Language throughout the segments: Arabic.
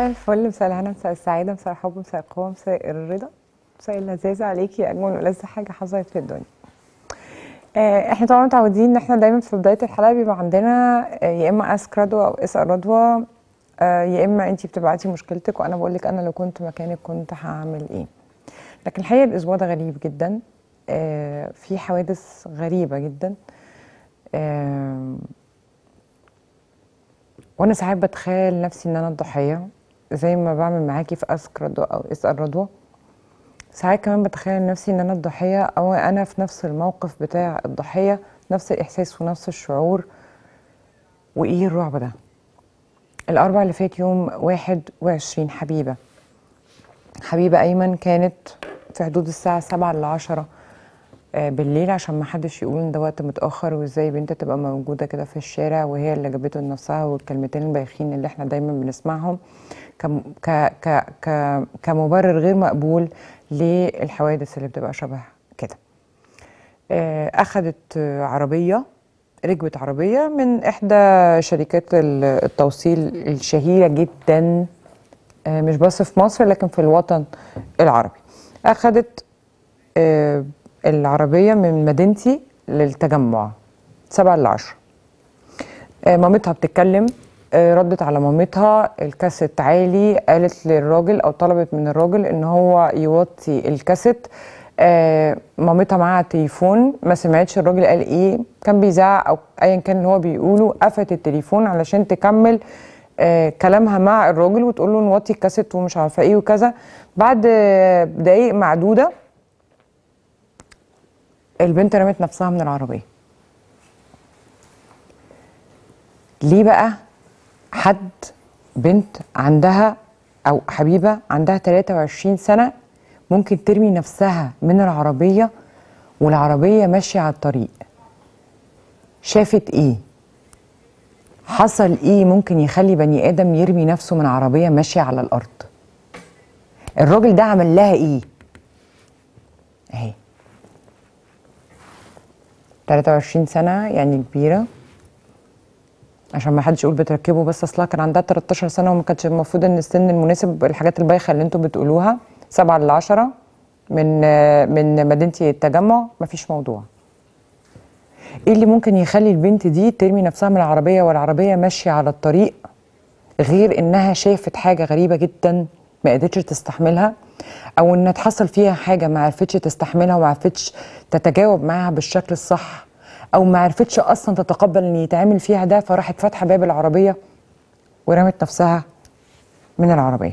مساء الفل، مساء الهنا، مساء السعادة، مساء الحب، مساء القوة، مساء الرضا، مساء اللذاذة عليكي أجمل ولذ حاجة حصلت في الدنيا. احنا طبعا متعودين ان احنا دايما في بداية الحلقة بيبقى عندنا يا اما اسك رضوى او اسأل رضوى، يا اما انتي بتبعتي مشكلتك وانا بقول لك انا لو كنت مكانك كنت هعمل ايه. لكن الحقيقة الاسبوع ده غريب جدا، في حوادث غريبة جدا، وانا ساعات بتخيل نفسي ان انا الضحيه زي ما بعمل معاكي في اسك رضوى او اسال رضوى. ساعات كمان بتخيل نفسي ان انا الضحيه او انا في نفس الموقف بتاع الضحيه، نفس الاحساس ونفس الشعور. وايه الرعب ده؟ الاربع اللي فات يوم 21 حبيبه ايمن كانت في حدود الساعه 7 ل 10 بالليل، عشان ما حدش يقول ان ده وقت متاخر وازاي بنت تبقى موجوده كده في الشارع وهي اللي جابته لنفسها، والكلمتين البايخين اللي احنا دايما بنسمعهم كمبرر غير مقبول للحوادث اللي بتبقى شبه كده. اخذت عربيه، ركبت عربيه من احدى شركات التوصيل الشهيره جدا، مش بس في مصر لكن في الوطن العربي. اخذت العربية من مدينتي للتجمع 7 ل 10. مامتها بتتكلم، ردت على مامتها، الكاسيت عالي، قالت للراجل او طلبت من الراجل ان هو يوطي الكاسيت. مامتها معاها تليفون، ما سمعتش الراجل قال ايه، كان بيزعق او ايا كان اللي هو بيقوله، قفلت التليفون علشان تكمل كلامها مع الراجل وتقول له نوطي الكاسيت ومش عارفه ايه وكذا. بعد دقايق معدوده البنت رمت نفسها من العربية. ليه بقى حد بنت عندها أو حبيبة عندها 23 سنة ممكن ترمي نفسها من العربية والعربية ماشية على الطريق؟ شافت ايه؟ حصل ايه ممكن يخلي بني آدم يرمي نفسه من عربية ماشية على الأرض؟ الراجل ده عمل لها ايه؟ اهي 23 سنة يعني كبيرة، عشان ما حدش يقول بتركبه، بس اصلها كان عندها 13 سنة وما كانش المفروض ان السن المناسب الحاجات البايخة اللي انتوا بتقولوها. 7 ل 10 من مدينتي التجمع، مفيش موضوع. ايه اللي ممكن يخلي البنت دي ترمي نفسها من العربية والعربية ماشية على الطريق غير انها شافت حاجة غريبة جدا ما قدرتش تستحملها، او ان تحصل فيها حاجه ما عرفتش تستحملها وما عرفتش تتجاوب معاها بالشكل الصح، او ما عرفتش اصلا تتقبل ان يتعمل فيها ده، فراحت فاتحه باب العربيه ورمت نفسها من العربيه.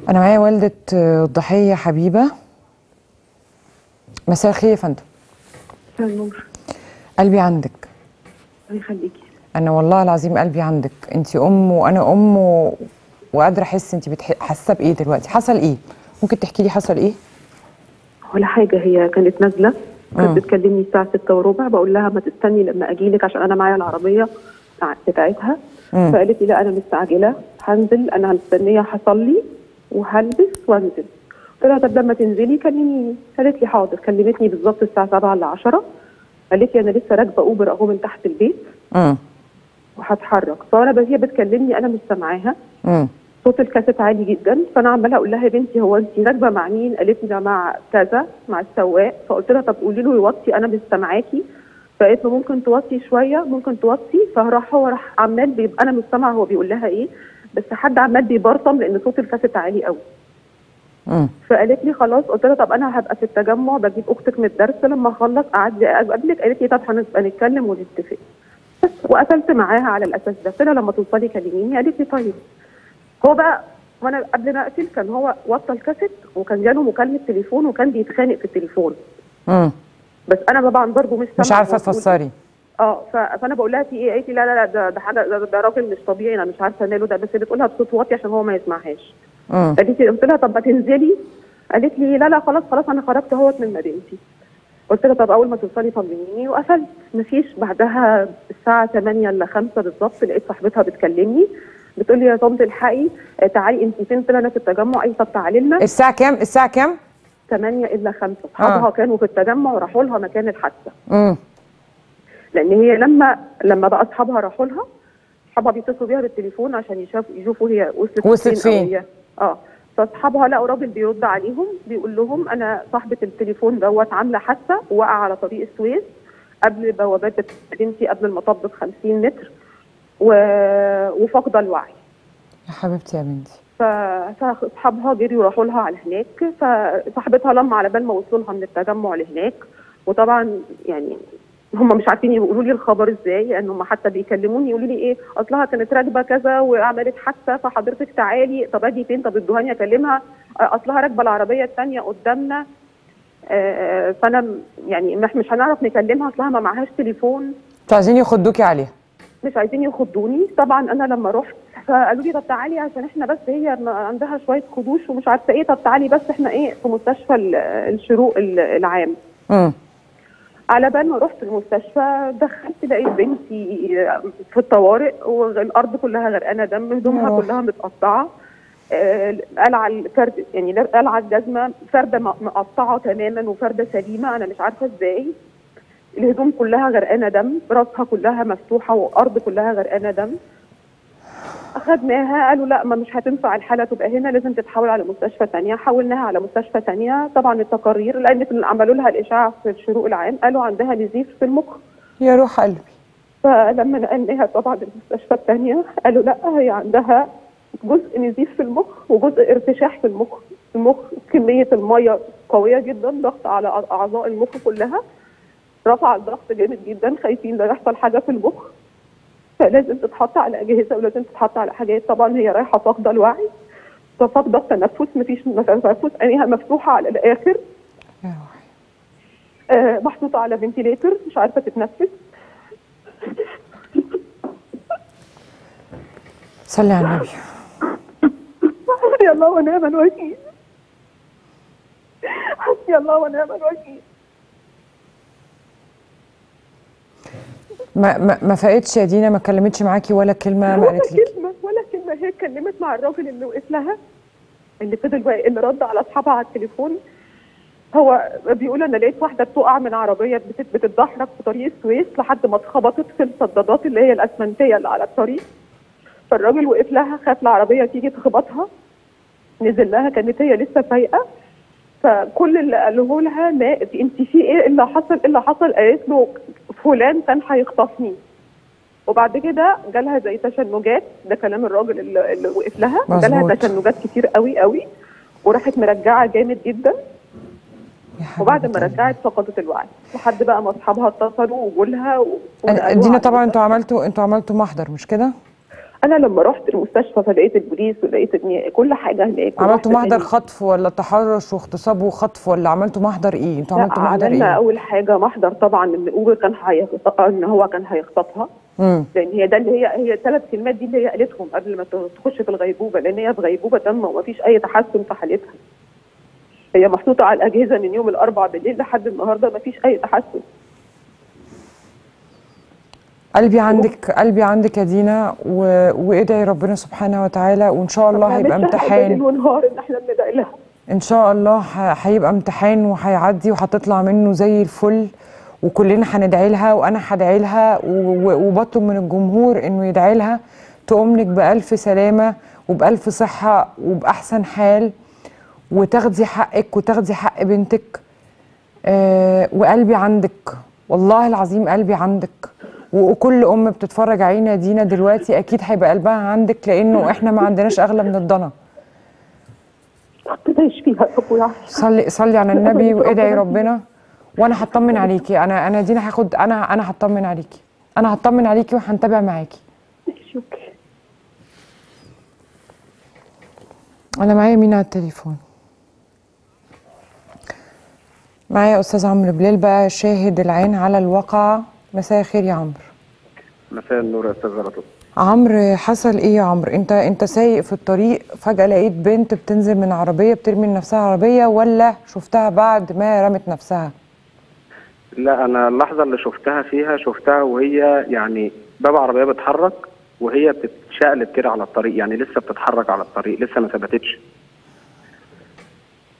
انا معايا والده الضحيه حبيبه. مساء الخير يا فندم. مساء النور. قلبي عندك. الله يخليكي. انا والله العظيم قلبي عندك، انت ام وانا ام وقادره احس انت حاسه بايه دلوقتي. حصل ايه؟ ممكن تحكي لي حصل ايه؟ ولا حاجه، هي كانت نازله، كانت بتكلمني الساعه 6:15، بقول لها ما تستني لما اجي لك عشان انا معايا العربيه بتاعتها. فقالت لي لا انا مستعجله، هنزل، انا مستنيه هصلي وهلبس وانزل. قلت لها طب لما تنزلي كلميني. قالت لي حاضر. كلمتني بالظبط الساعه 7 ل 10. قالت لي انا لسه راكبه اوبر اهو من تحت البيت وهتحرك. فانا هي بتكلمني انا مش سامعاها، صوت الكاسيت عالي جدا. فانا عماله اقول لها يا بنتي هو انت راكبه مع مين؟ قالت لي ده مع كذا، مع السواق. فقلت لها طب قولي له يوطي، انا مش سامعاكي. فقالت له ممكن توطي شويه، ممكن توطي. هو راح عمال بيبقى انا مش سامعه هو بيقول لها ايه، بس حد عمال بيبرطم لان صوت الكاسيت عالي قوي. فقالت لي خلاص. قلت لها طب انا هبقى في التجمع بجيب اختك من الدرس، لما اخلص اعدي اقابلك. قالت لي طب هنبقى نتكلم ونتفق. بس وقفلت معاها على الاساس ده. قلت لها لما توصلي كلميني. قالت لي طيب. هو بقى وانا قبل ما اقفل كان هو وطى الكاسيت وكان جاله مكالمه تليفون وكان بيتخانق في التليفون. بس انا طبعا برضه مش عارفه تفسري. فانا بقول لها في ايه؟ قالت لي لا لا لا ده حاجه، ده راجل مش طبيعي، انا مش عارفه ماله ده، بس بتقولها بصوت واطي عشان هو ما يسمعهاش. قالت لي، قلت لها طب ما تنزلي. قالت لي لا لا خلاص انا خرجت اهوت من مدينتي. قلت لها طب اول ما توصلي طمنيني، وقفلت. مفيش بعدها الساعه 8 ل 5 بالظبط لقيت صاحبتها بتكلمني بتقول لي يا طنط الحقي تعالي انت فين؟ قلت لها انا في التجمع. اي طب تعالي لنا. الساعه كام؟ الساعه كام؟ 8 إلا 5. اصحابها كانوا في التجمع وراحوا لها مكان الحادثه. لان هي لما بقى اصحابها راحوا لها اصحابها بيتصلوا بيها بالتليفون عشان يشوفوا هي وصلت فين. أو هي فاصحابها لقوا راجل بيرد عليهم بيقول لهم انا صاحبه التليفون دوت عامله حادثه وقع على طريق السويس قبل بوابات بنتي قبل المطب ب 50 متر وفاقده الوعي. يا حبيبتي يا بنتي. فاصحابها جريوا راحوا لها على هناك، فصاحبتها لما على بال ما وصلوا لها من التجمع لهناك، وطبعا يعني هم مش عارفين يقولوا لي الخبر ازاي، لان هم حتى بيكلموني يقولوا لي ايه اصلها كانت راكبه كذا وعملت حادثه فحضرتك تعالي. طب اجي فين؟ طب ادوهاني اكلمها. اصلها راكبه العربيه الثانيه قدامنا. فانا يعني مش هنعرف نكلمها، اصلها ما معهاش تليفون. مش عايزين يخضوكي عليها. مش عايزين يخضوني. طبعا انا لما رحت فقالوا لي طب تعالي عشان احنا بس هي عندها شويه خدوش ومش عارفه ايه، طب تعالي بس احنا ايه في مستشفى الشروق العام. على بال ما رحت المستشفى دخلت لقيت بنتي في الطوارئ والارض كلها غرقانه دم، هدومها كلها متقطعه، قلعه الفرد يعني قلعه الجزمه فرده مقطعه تماما وفرده سليمه، انا مش عارفه ازاي. الهدوم كلها غرقانه دم، راسها كلها مفتوحه والارض كلها غرقانه دم. اخذناها قالوا لا ما مش هتنفع الحاله تبقى هنا، لازم تتحول على مستشفى ثانيه. حولناها على مستشفى ثانيه. طبعا التقارير لان عملوا لها الاشعه في الشروق العام قالوا عندها نزيف في المخ. يا روح قلبي. فلما نقلناها طبعا المستشفى الثانيه قالوا لا هي عندها جزء نزيف في المخ وجزء ارتشاح في المخ كميه الميه قويه جدا، ضغط على اعضاء المخ كلها، رفع الضغط جامد جدا، خايفين لا يحصل حاجه في المخ، فلازم تتحط على اجهزه ولازم تتحط على حاجات. طبعا هي رايحه فاقده الوعي، فاقده التنفس، مفيش تنفس، عينيها مفتوحه على الاخر، يا روحي. محطوطه على فنتيليتر مش عارفه تتنفس. صلي على النبي. حسبي الله ونعم الوكيل. حسبي الله ونعم الوكيل. ما فاقتش يا دينا؟ ما كلمتش معاكي ولا كلمه؟ ما قالت لك ولا كلمه. هي اتكلمت مع الراجل اللي وقف لها، اللي فضل اللي رد على اصحابها على التليفون. هو بيقول انا لقيت واحده بتقع من عربيه بتتدحرج في طريق السويس لحد ما اتخبطت في الصدادات اللي هي الاسمنتيه اللي على الطريق. فالراجل وقف لها، خاف العربيه تيجي تخبطها، نزل لها، كانت هي لسه فايقه. فكل اللي قالوه لها لا انت في ايه اللي حصل؟ ايه اللي حصل؟ قالت له فلان كان هيخطفني. وبعد كده جالها زي تشنجات، ده كلام الراجل اللي وقف لها، جالها تشنجات كتير قوي قوي وراحت مرجعه جامد جدا. وبعد ما رجعت فقدت الوعي لحد بقى ما اصحابها اتصلوا وجولها دينا. طبعا انتوا عملتوا محضر مش كده؟ انا لما رحت المستشفى فلقيت البوليس ولقيت كل حاجه هناك. عملتوا محضر خطف ولا تحرش واغتصاب وخطف ولا عملتوا محضر ايه؟ انتوا عملتوا محضر ايه؟ اول حاجه محضر طبعا ان هو كان هيخطفها. لان هي ده اللي هي الثلاث كلمات دي اللي هي قالتهم قبل ما تخش في الغيبوبه، لان هي في غيبوبه تامه ومفيش اي تحسن في حالتها. هي محطوطه على الاجهزه من يوم الاربعاء بالليل لحد النهارده مفيش اي تحسن. قلبي عندك يا دينا، وادعي ربنا سبحانه وتعالى، وان شاء الله هيبقى امتحان. ليل ونهار ان احنا بندعي لها. ان شاء الله هيبقى امتحان وهيعدي وهتطلع منه زي الفل، وكلنا هندعي لها، وانا هدعي لها، وبطلب من الجمهور انه يدعي لها تقوم لك بألف سلامه وبألف صحه وبأحسن حال، وتاخدي حقك وتاخدي حق بنتك. وقلبي عندك والله العظيم، قلبي عندك، وكل ام بتتفرج علينا دينا دلوقتي اكيد هيبقى قلبها عندك، لانه احنا ما عندناش اغلى من الضنا. ربنا يشفيها يا ابويا. صلي على النبي وادعي ربنا، وانا هطمن عليكي. انا دينا هاخد انا هطمن عليكي، انا هطمن عليكي وهنتابع معاكي. ماشي اوكي. انا معايا مين على التليفون؟ معايا استاذ عمرو بلال بقى، شاهد العين على الواقعه. مساء الخير يا عمرو. مساء النور يا استاذ رطب. عمرو، حصل ايه يا عمرو؟ انت سايق في الطريق فجأة لقيت بنت بتنزل من عربية بترمي نفسها عربية، ولا شفتها بعد ما رمت نفسها؟ لا، انا اللحظة اللي شفتها وهي يعني باب عربية بتحرك وهي بتتشقلب كده على الطريق، يعني لسه بتتحرك على الطريق، لسه ما ثبتتش.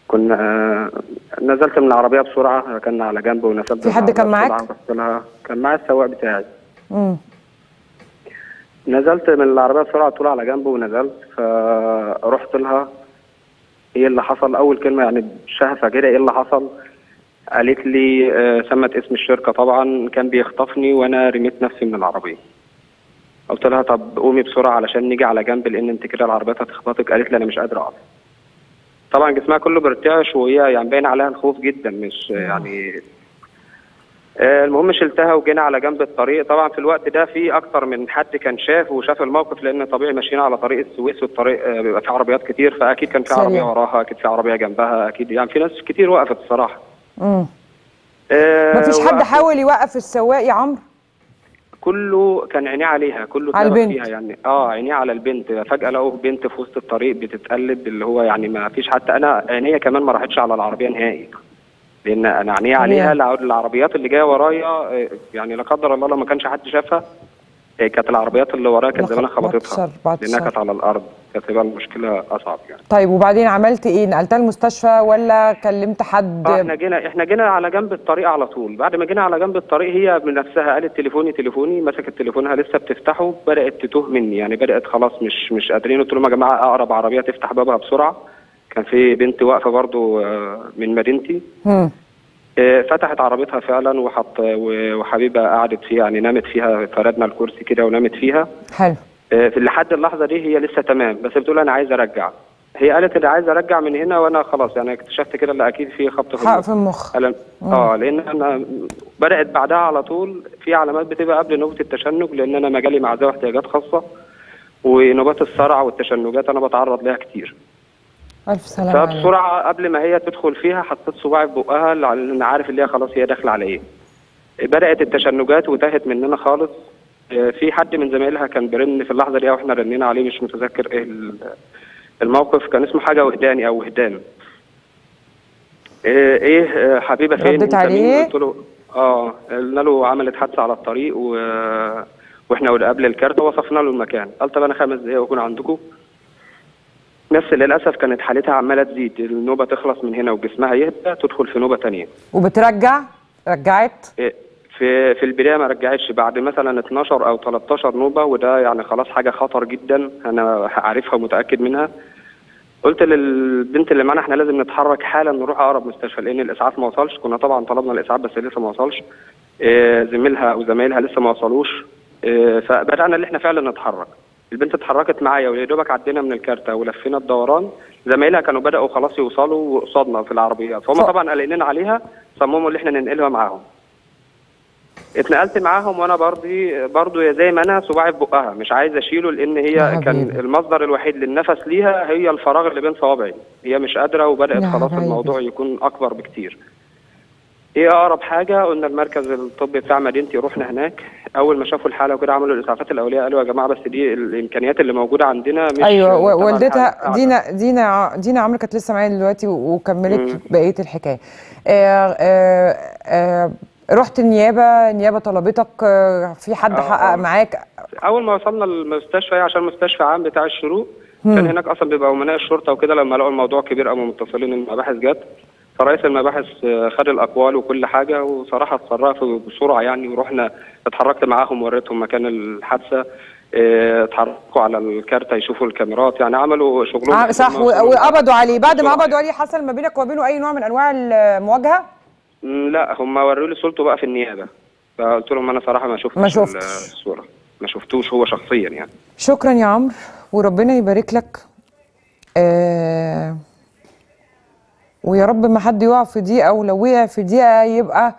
كنا نزلت من العربية بسرعة، كنا على جنب ونزلت. في حد كان معاك؟ كان معايا السواق بتاعي. نزلت من العربيه بسرعه طول على جنب ونزلت، فرحت لها. ايه اللي حصل؟ اول كلمه يعني شهفه كده، ايه اللي حصل؟ قالت لي سمت اسم الشركه طبعا، كان بيخطفني وانا رميت نفسي من العربيه. قلت لها طب قومي بسرعه علشان نيجي على جنب لان انت كده العربيات هتخبطك. قالت لي انا مش قادره اقف. طبعا جسمها كله بيرتعش وهي يعني باين عليها الخوف جدا، مش يعني. المهم شلتها وجينا على جنب الطريق. طبعا في الوقت ده في اكتر من حد كان شاف وشاف الموقف، لان طبيعي ماشيين على طريق السويس والطريق بيبقى فيه عربيات كتير، فاكيد كان في عربيه وراها، اكيد في عربيه جنبها، اكيد يعني في ناس كتير وقفت الصراحه. مفيش حد حاول يوقف السواق يا عمرو؟ كله كان عينيه عليها، كله اتلبس فيها يعني. عينيه على البنت. فجاه لقوا بنت في وسط الطريق بتتقلب، اللي هو يعني ما فيش. حتى انا عينيا كمان ما راحتش على العربيه نهائي، لان انا عينيا عليها. العربيات اللي جايه ورايا يعني لا قدر الله لو ما كانش حد شافها، كانت العربيات اللي ورايا كانت زمان خبطتها، لانها كانت على الارض، كانت تبقى المشكله اصعب يعني. طيب وبعدين عملت ايه؟ نقلتها المستشفى ولا كلمت حد؟ احنا جينا على جنب الطريق على طول. بعد ما جينا على جنب الطريق هي من نفسها قالت تليفوني. مسكت تليفونها لسه بتفتحه، بدات تتوه مني يعني، بدات خلاص مش قادرين. قلت لهم يا جماعه اقرب عربيه تفتح بابها بسرعه. كان في بنت واقفه برضو من مدينتي. فتحت عربيتها فعلا وحبيبه قعدت فيها يعني، نامت فيها، فردنا الكرسي كده ونامت فيها. حلو. في لحد اللحظه دي هي لسه تمام، بس بتقول انا عايزه ارجع. هي قالت انا عايزه ارجع من هنا، وانا خلاص يعني اكتشفت كده اللي اكيد في خبط في المخ. لان انا بدات بعدها على طول في علامات بتبقى قبل نوبه التشنج، لان انا مجالي مع ذوي احتياجات خاصه، ونوبات الصرع والتشنجات انا بتعرض لها كتير. الف سلامه عليك. فبسرعه قبل ما هي تدخل فيها حطيت صباعي في بقها، لان عارف اللي هي خلاص هي داخله على ايه. بدات التشنجات وتاهت مننا خالص. في حد من زمايلها كان بيرن في اللحظه دي واحنا رنينا عليه، مش متذكر ايه الموقف، كان اسمه حاجه وهداني او وهدان. حبيبه فين؟ ردت عليه؟ قلت له قلنا له عملت حادثه على الطريق واحنا قبل الكارت وصفنا له المكان. قال طب انا 5 دقايق واكون عندكم. نفس للاسف كانت حالتها عماله تزيد، النوبه تخلص من هنا وجسمها يهدى تدخل في نوبه ثانيه. رجعت؟ في البدايه ما رجعتش، بعد مثلا 12 او 13 نوبه، وده يعني خلاص حاجه خطر جدا انا عارفها ومتاكد منها. قلت للبنت اللي معانا احنا لازم نتحرك حالا، نروح اقرب مستشفى، لان الاسعاف ما وصلش. كنا طبعا طلبنا الاسعاف بس لسه ما وصلش. زميلها او زمايلها لسه ما وصلوش. فبدانا ان احنا فعلا نتحرك. البنت اتحركت معايا ويا دوبك عدينا من الكارته ولفينا الدوران. زمايلها كانوا بداوا خلاص يوصلوا قصادنا في العربيات، فهم طبعا قلقانين عليها، صمموا ان احنا ننقلها معاهم. اتنقلت معاهم وانا برضو يا زي ما انا صباعي في بقها مش عايز اشيله، لان هي كان المصدر الوحيد للنفس ليها هي الفراغ اللي بين صوابعي. هي مش قادره وبدات خلاص الموضوع يكون اكبر بكتير. ايه اقرب حاجه؟ قلنا المركز الطبي بتاع مدينتي، رحنا هناك. اول ما شافوا الحاله وكده عملوا الاسعافات الاوليه، قالوا يا جماعه بس دي الامكانيات اللي موجوده عندنا مش. ايوه والدتها دينا عمرو كانت لسه معايا دلوقتي وكملت بقيه الحكايه. رحت النيابه طلبتك؟ في حد حقق معاك؟ اول ما وصلنا المستشفى عشان مستشفى عام بتاع الشروق، كان هناك اصلا بيبقى امناء الشرطه وكده، لما لقوا الموضوع كبير قاموا متصلين المباحث جت. فرئيس المباحث خد الاقوال وكل حاجه، وصراحه اتصرفوا بسرعه يعني، ورحنا اتحركت معاهم وريتهم مكان الحادثه. اتحركوا على الكارته يشوفوا الكاميرات، يعني عملوا شغلهم صح. وقبضوا عليه. بعد ما قبضوا عليه حصل ما بينك وبينه اي نوع من انواع المواجهه؟ لا، هم وروا لي صورته بقى في النيابه، فقلت لهم انا صراحه ما شفتش الصوره، ما شفتوش هو شخصيا يعني. شكرا يا عمرو وربنا يبارك لك. ويا رب ما حد يقع في دقيقه، ولو وقع في دقيقه يبقى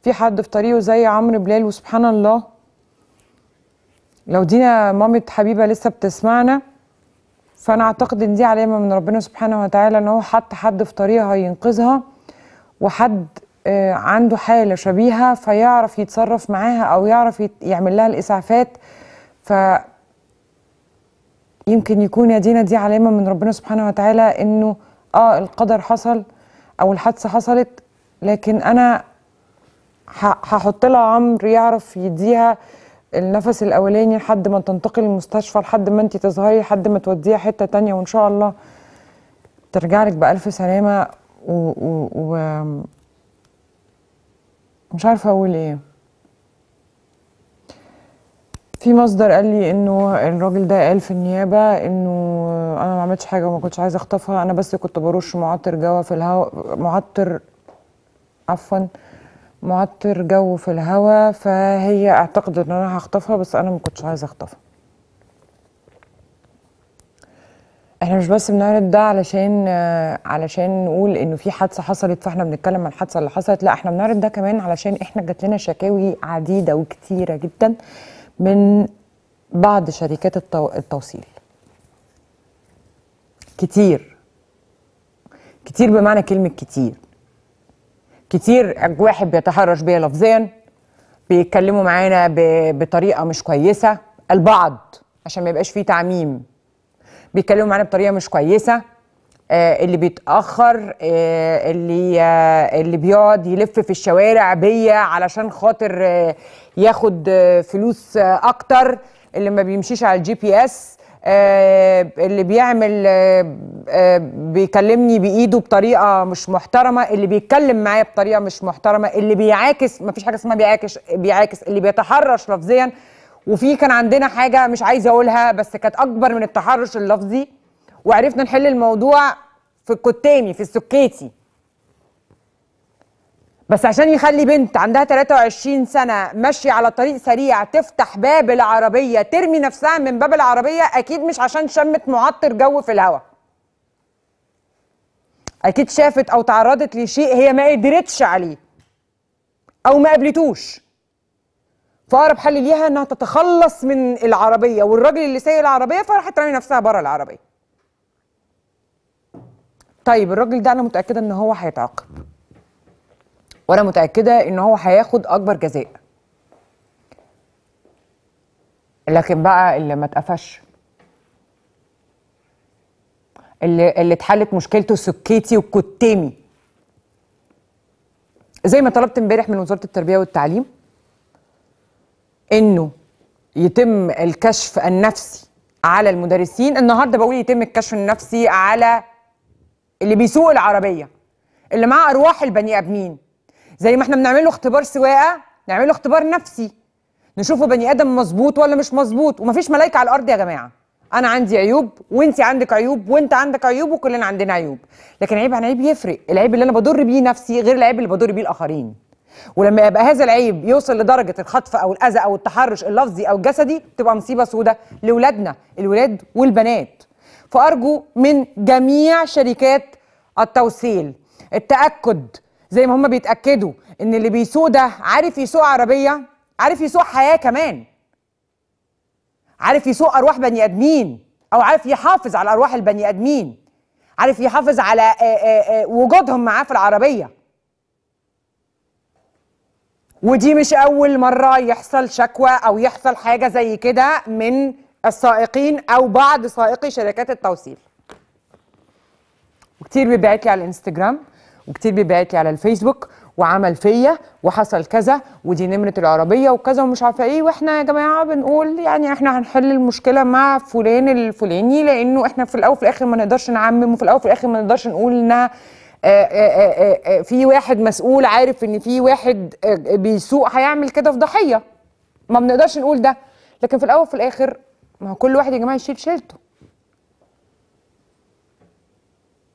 في حد في طريقه زي عمرو بلال. وسبحان الله لو دينا مامة حبيبه لسه بتسمعنا، فانا اعتقد ان دي علامه من ربنا سبحانه وتعالى ان هو حط حد في طريقها ينقذها، وحد عنده حاله شبيهه فيعرف يتصرف معاها او يعرف يعمل لها الاسعافات. ف يمكن يكون يا دينا دي علامه من ربنا سبحانه وتعالى انه القدر حصل او الحادثه حصلت، لكن انا هحط لها عمرو يعرف يديها النفس الاولاني لحد ما تنتقل المستشفى، لحد ما انت تظهري، لحد ما توديها حته تانيه، وان شاء الله ترجع لك بالف سلامه. مش عارفه اقول ايه. في مصدر قال لي انه الراجل ده قال في النيابه انه انا ما عملتش حاجه وما كنتش عايزه اخطفها، انا بس كنت برش معطر جو في الهواء، معطر جو في الهواء، فهي اعتقدت ان انا هخطفها بس انا ما كنتش عايزه اخطفها. احنا مش بس بنعرض ده علشان نقول انه في حادثه حصلت فاحنا بنتكلم عن الحادثه اللي حصلت، لا احنا بنعرض ده كمان علشان احنا جات لنا شكاوي عديده وكتيره جدا من بعض شركات التوصيل. كتير بمعنى كلمه كتير واحد بيتحرش بيا لفظيا، بيتكلموا معانا بطريقه مش كويسه، البعض عشان ما يبقاش فيه تعميم بيتكلموا معانا بطريقه مش كويسه، اللي بيتاخر، اللي بيقعد يلف في الشوارع بيا علشان خاطر ياخد فلوس اكتر، اللي ما بيمشيش على الGPS، اللي بيعمل بيكلمني بايده بطريقه مش محترمه، اللي بيتكلم معايا بطريقه مش محترمه، اللي بيعاكس، ما فيش حاجه اسمها بيعاكس، اللي بيتحرش لفظيا. وفي كان عندنا حاجه مش عايزه اقولها بس كانت اكبر من التحرش اللفظي، وعرفنا نحل الموضوع في الكتامي في السكيتي. بس عشان يخلي بنت عندها 23 سنه ماشيه على طريق سريع تفتح باب العربيه ترمي نفسها من باب العربيه، اكيد مش عشان شمت معطر جو في الهواء، اكيد شافت او تعرضت لشيء هي ما قدرتش عليه او ما قابلتوش، فأقرب حل ليها انها تتخلص من العربيه والراجل اللي سايق العربيه، فراحت رامي نفسها بره العربيه. طيب الراجل ده انا متاكده ان هو هيتعاقب، وانا متاكده ان هو هياخد اكبر جزاء، لكن بقى اللي ما اتقفش، اللي اتحلت مشكلته سكيتي وكتامي، زي ما طلبت امبارح من وزاره التربيه والتعليم انه يتم الكشف النفسي على المدرسين، النهارده بقول يتم الكشف النفسي على اللي بيسوق العربيه، اللي معاه ارواح البني ادمين. زي ما احنا بنعمل له اختبار سواقه نعمل له اختبار نفسي، نشوفه بني ادم مظبوط ولا مش مظبوط. ومفيش ملايكه على الارض يا جماعه، انا عندي عيوب وانت عندك عيوب وانت عندك عيوب وكلنا عندنا عيوب، لكن عيب عن عيب يفرق. العيب اللي انا بضر بيه نفسي غير العيب اللي بضر بيه الاخرين، ولما يبقى هذا العيب يوصل لدرجه الخطف او الاذى او التحرش اللفظي او الجسدي تبقى مصيبه سودة لاولادنا، الولاد والبنات. فارجو من جميع شركات التوصيل التاكد زي ما هم بيتاكدوا ان اللي بيسوق ده عارف يسوق عربيه، عارف يسوق حياه كمان، عارف يسوق ارواح بني ادمين، او عارف يحافظ على ارواح البني ادمين، عارف يحافظ على وجودهم معاه في العربيه. ودي مش اول مره يحصل شكوى او يحصل حاجه زي كده من السائقين او بعض سائقي شركات التوصيل. وكتير بيبعت لي على الانستجرام وكتير بيبعت لي على الفيسبوك وعمل فيا وحصل كذا ودي نمره العربيه وكذا ومش عارفه ايه، واحنا يا جماعه بنقول يعني احنا هنحل المشكله مع فلان الفلاني، لانه احنا في الاول وفي الاخر ما نقدرش نعمم، وفي الاول وفي الاخر ما نقدرش نقول انها في واحد مسؤول عارف ان في واحد بيسوق هيعمل كده في ضحيه، ما بنقدرش نقول ده. لكن في الاول وفي الاخر ما هو كل واحد يا جماعه يشيل شيلته،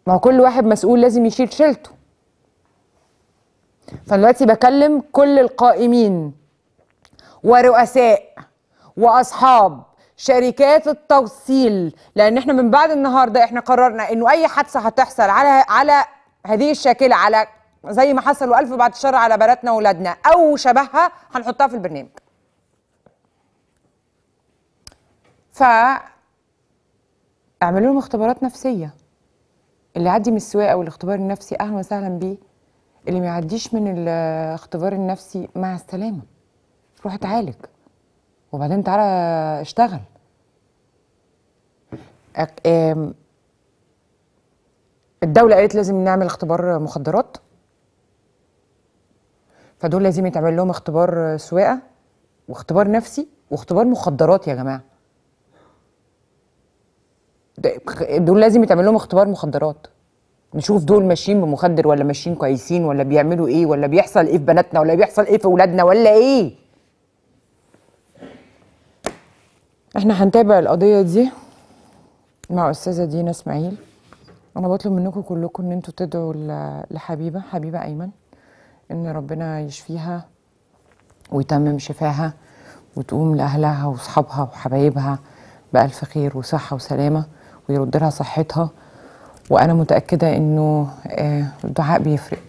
ما هو كل واحد مسؤول لازم يشيل شيلته. فدلوقتي بكلم كل القائمين ورؤساء واصحاب شركات التوصيل، لان احنا من بعد النهارده احنا قررنا انه اي حادثه هتحصل على هذه الشاكله، على زي ما حصل والف بعد الشر على بناتنا واولادنا او شبهها، هنحطها في البرنامج. اعملوا لهم اختبارات نفسيه، اللي يعدي من السواقه والاختبار النفسي اهلا وسهلا بيه، اللي ما يعديش من الاختبار النفسي مع السلامه، روح اتعالج وبعدين تعالى اشتغل. الدولة قالت لازم نعمل اختبار مخدرات، فدول لازم يتعمل لهم اختبار سواقة واختبار نفسي واختبار مخدرات يا جماعة. دول لازم يتعمل لهم اختبار مخدرات، نشوف دول ماشيين بمخدر ولا ماشيين كويسين ولا بيعملوا ايه ولا بيحصل ايه في بناتنا ولا بيحصل ايه في اولادنا ولا ايه. احنا هنتابع القضية دي مع أستاذة دينا إسماعيل. أنا بطلب منكم كلكم إن انتوا تدعوا حبيبة أيمن، إن ربنا يشفيها ويتمم شفاها وتقوم لأهلها وأصحابها وحبايبها بألف خير وصحة وسلامة ويرد لها صحتها. وأنا متأكدة إنه الدعاء بيفرق،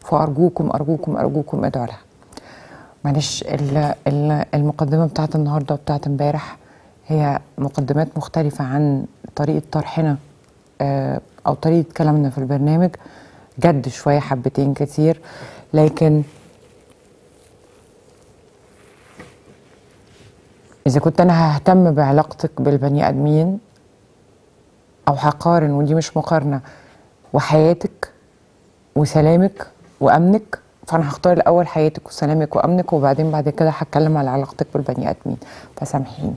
فأرجوكم أرجوكم أرجوكم ادعوا لها. معلش المقدمة بتاعت النهاردة وبتاعت امبارح هي مقدمات مختلفة عن طريقة طرحنا أو طريقة كلامنا في البرنامج، جد شوية حبتين كتير. لكن إذا كنت أنا ههتم بعلاقتك بالبني آدمين أو هقارن، ودي مش مقارنة، وحياتك وسلامك وأمنك، فأنا هختار الأول حياتك وسلامك وأمنك، وبعدين بعد كده هتكلم على علاقتك بالبني آدمين. فسامحيني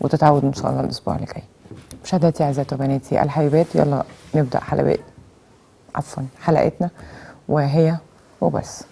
وتتعودوا إن شاء الله الأسبوع اللي جاي. مشاهداتي أعزائي وبناتي الحبيبات، يلا نبدأ حلقتنا وهي وبس.